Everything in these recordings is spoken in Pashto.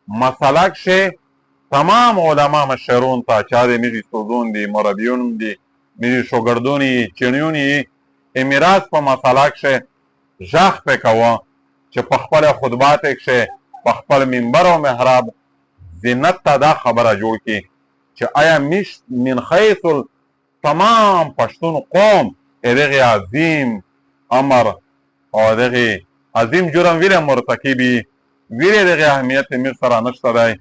مسله کښې تمام علما مشرون ته چا د میږي سوزون دي، مربیون دي، میږي شوګردون یي، چڼیون یي، میراث په مسله کښې غږ پې کوه چې په خپله خطبات کښې په خپل منبر او محراب زینت ته دا خبره جوړ کړي چې آیا من حیث تمام پښتون قوم دغې عظیم امر او دغې عظیم جرم ویلې مرتکب وي، ویلې دغې اهمیت موږ سره نشته دی.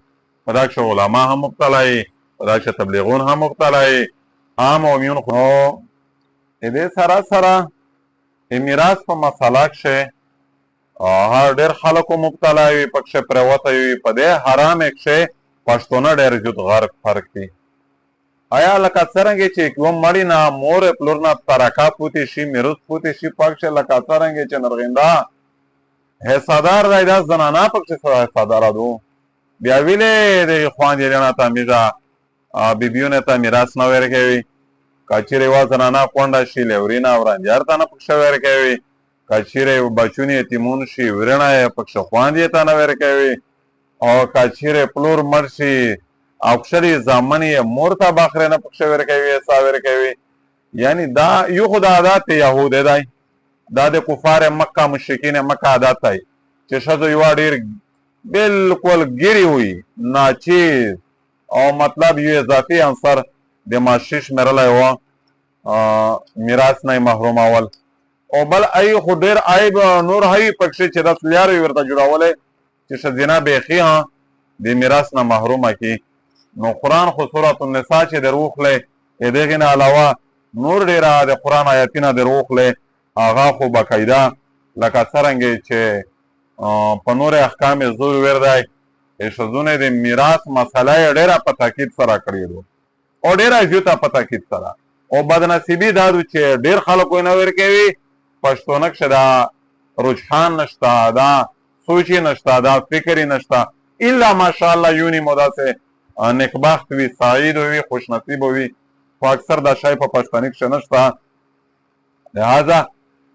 په دا کښې علما هم مبتلا یي، په دا کښې تبلیغون هم مبتلا یي، عام عمومیون خو دې سره سره میراث په مسله کښې هر ډېر خلکو مبتلا وي، په کښې پرېوتی وي. په دې حرامې کښې پښتونه ډېر جد غرق فرق دي. آیا لکه څرنګې چې یوه مړي نه مور پلور نه ترکه پوتې شي، میراث پوتې شي، په کښې لکه څرنګې چې نرغنده حصهدار دی، دا زنانه په کښې حصهداره دو. بیا ویلې دغې خویندې لڼه ته میږه بیبیونو ته میراث نه ورکوي. که چیرې یوه زنانه کونډه شي لورینه او رنجر ته نه په کښې ورکوي. که چیرې بچون یتیمون شي ورڼه یې په کښې خویندې ته نه ورکوي. او که چیرې پلور مړ شي او کښلې زامن یې مور ته بخرې نه په کښې ورکوي، حصه ورکوي. یعنې دا یو خو د عادت یهودی دی، دا د کفار مکه مشرکین مکه عادت دی چې ښځو یوه ډېر بلکل ګیرې وي، ناچیز او مطلب یو اضافي عنصر د معاشي شمېرلی وه، میراث نه یې محرومول. او بل ای خو ډېر عیب نور هوي په کښې چې داسې لیار وي ورته جوړولی چې ښځینه بیخي د میراث نه محرومه کړي. نو قرآن خو سورة النساء چې در وخلی د دغې نه علاوه نور ډېره د قرآن آیتونه در وخلی، هغه خو باقاعده لکه څرنګې چې په نور احکام یې زور ویر دی، ښځونو د میراث مسله یې ډېره په تاکید سره کړې ده او ډېره زیاته په تاکید سره. او بدنصیبي دا ده چې ډېر خلکو یې نه ورکوي. پښتونه کښې دا رجحان نشته، دا سوچ یې نشته، دا فکر یې نشته، الا ماشاءالله یونی مو داسې نیکبخت وي، سعید وي، خوشنصیب وي، خو اکثر دا شی په پښتني کښې نشته. لهذا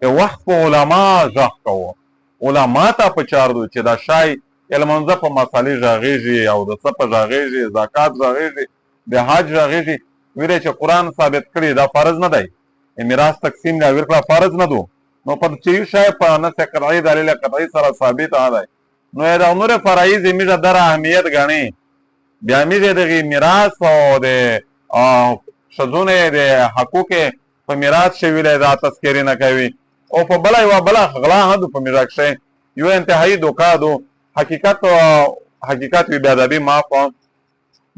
وخت په علما غږ کوو، علما ته پکار ده چې دا شی د لمانځه په مسلې غږېږي او د څه په غږېږي، زکات غږېږي، د حج غږېږي. ویلې چې قرآن ثابت کړي دا فرض نه دی، میراث تقسیم لا وکړه فرض نه دو. نو په چې یو شی په نص قطعي دلیل قطعي سره ثابت نه دی، نو د نور فرایض یې میږه در اهمیت ګڼي. بیا میږه دغې میراث او د ښځونو د حقوق په میراث کښې ویلی دا تذکرې نه کوي. او په بله یوه بله غلا هم دو په میراث کښې یو انتهایي دوکه دو. حقیقت وي بېادبي معاف وم.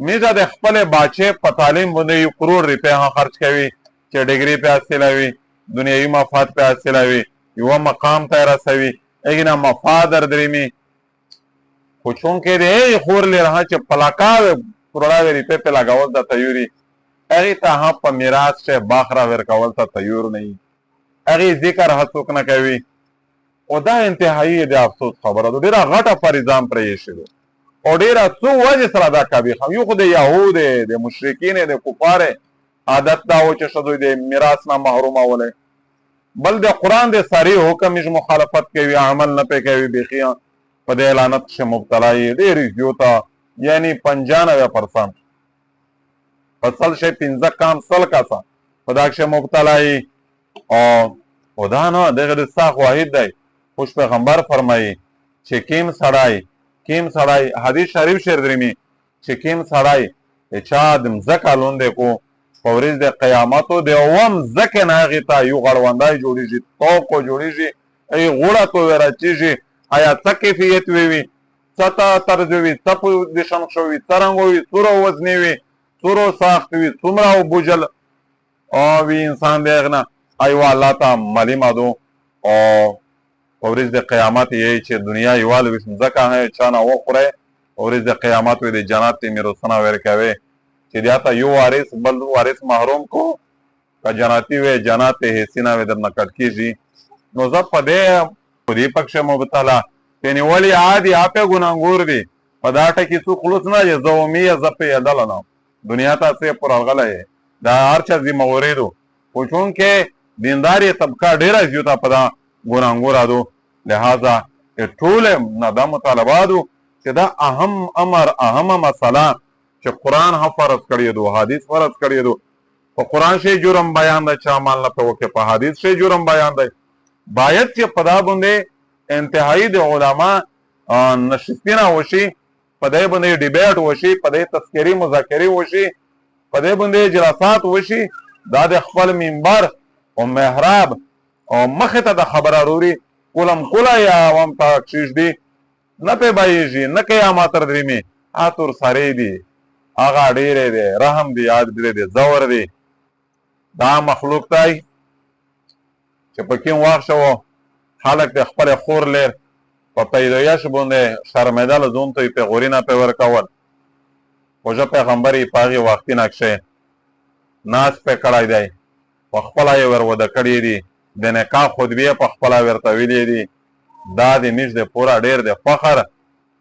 میږه د خپلې باچې په تعلیم باندې 1 کروڑ روپۍ هم خرچ کوي چې ډګري پې حاصلوي، دنیوي مفاد پې حاصلوي، یوه مقام ته یې رسوي، هغې نه مفاد دردرېمي. خو چونکې د هغې خور لرهه چې پلاکاوې کروڑاوې روپۍ پې لګول ته تیور وي، هغې ته هم په میراث کښې باخ را ورکول ته تیور نه وي، هغې ذکر هڅوک نه کوي. او دا انتهایي د افسوس خبره ده، ډېره غټه فریضه هم پرې ایښې ده او ډېره څو وجې سره دا قبیحه. یو خو د یهود د مشرکین د کفار عادت دا و چې ښځو د میراث نه محرومولی، بل د قرآن د صریح حکم یې مخالفت کوي، عمل نه پې کوي، بیخي په دې لعنت کښې مبتلا یې ډېرې زیاته، یعنې 95% په 100 کام 100 کسه په دا کښې مبتلا یې. او دا نه دغه د ساق واحد دی. خوش پیغمبر فرمایي چې کیم سړی حدیث شریف شعر درېمي چې کیم سړی چا د مځکه لوندې کو په ورځ د قیامتو د یوه مځکې نه هغې ته یو غړوندی جوړېږي، توپ کو جوړېږي، هغې غوړه تو راچېږي. آیا څه کیفیت وي، څه طرز وي، څه پوزیشن کښې وي، څه رنګ وي، څومره وزنې وي، څومره ساخت وي، څومره بوجل وي انسان د هغې نه ایوه الله ته معلومه ده. او په ورځ د قیامت یې چې دنیا یواله وي مځکه چا نه وخورئ، په ورځ د قیامت وي د جنت یې میراثونه ورکوي چې دې ته یو وارث بل وارث محروم کو، که جنتي وي جنت یې حصې نه وي درنه کټ کېږي. نو زه په دې پکښې مبتلا یعنې ولې عادي آپې ګناهګور دي په دا ټکي څوک خلوص نه دی، زه امي یې زه پېژندلی نه دنیا ته څه پور راغلی یې دا هر چا ذمه وري دو. خو چونکې دیندار یې طبقه ډېره زیاته په دا ګناهګوره دو، لهذا ټول نه دا مطالبه دو چې دا اهم امر اهمه مسله چې قرآن هم فرض کړی دو حدیث فرض کړی دو په قرآن شی جرم بیان دی چې عمل نه په وکړي په حدیث شی جرم بیان دی باید چې په دا باندې انتهایی د علما نشستینه وشي په دې باندې ډیبیټ وشي په دې تذکری مذاکرې وشي په دې باندې جلسات وشي دا د خپل منبر او محراب او مخه ته د خبره روري کولم کولا یا عوام ته کشیش دی نه په بایږي نه کې ماتر درېمي اتور ساري دي هغه ډېرې دی رحم دی یاد دی زور دی دا مخلوق دی چې په کوم وخت شو خلک د خپل خور لر په پیدایش باندې شرمېدل ځون ته په غورینه په ورکول خوږه پیغمبري پاغي وختي نقشه ناس په کړای دی په خپل یې ور وده کړی دی د نکاح خطبه په خپل ورته ویلې دي دا د میش د پورا ډیر د فخر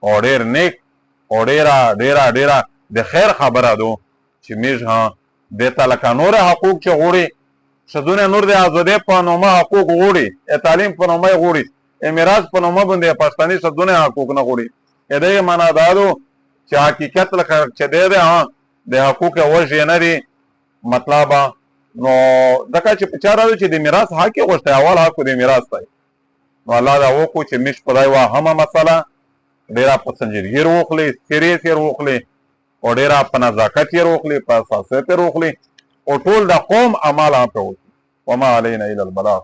او ډیر نیک او ډیره د خیر خبره دو چې میش ها د تلکا نور حقوق چې غوړي شذونه نور د ازادۍ په نومه حقوق غوړي تعلیم په نومه غوړي میراث په نومه باندې پښتني شذونه حقوق نه غوړي دې معنا دارو چې حقیقت لکه چې د حقوق وجه نه دي مطلب نو دکه چې پچاره چې د میراث حق غوښته اول حق د میراث دی نو الله دا وکړو چې مش خدای وا هم مسله ډیره په سنجیدګي وروخلي سریس یې وروخلي او ډیره په نزاکت یې وروخلي په اساسات یې وروخلي او ټول د قوم اعمال هم په وما علينا الا البلاغ